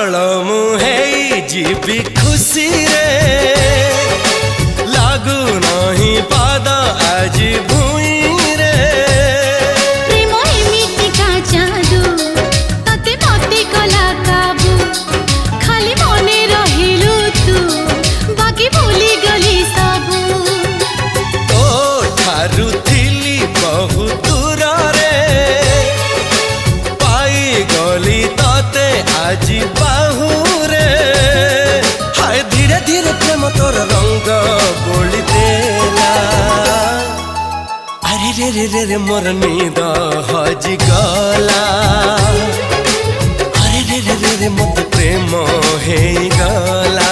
पागल मुहे जीवी खुशी रे लागू नहीं पाद आज भूई रे प्रेम एमिति का जादू तते मते कला काबू खाली मने रहिलु तू बाकी भूली गली सबू तो ठारू थिली बहु दूर रे पाई गली तते आज बाहू रे हाय धीरे धीरे प्रेम तोर रंग बोली देला अरे रे रे रे रे मोर नींद हजी गला अरे रे रे रे रे मत प्रेम हे गला।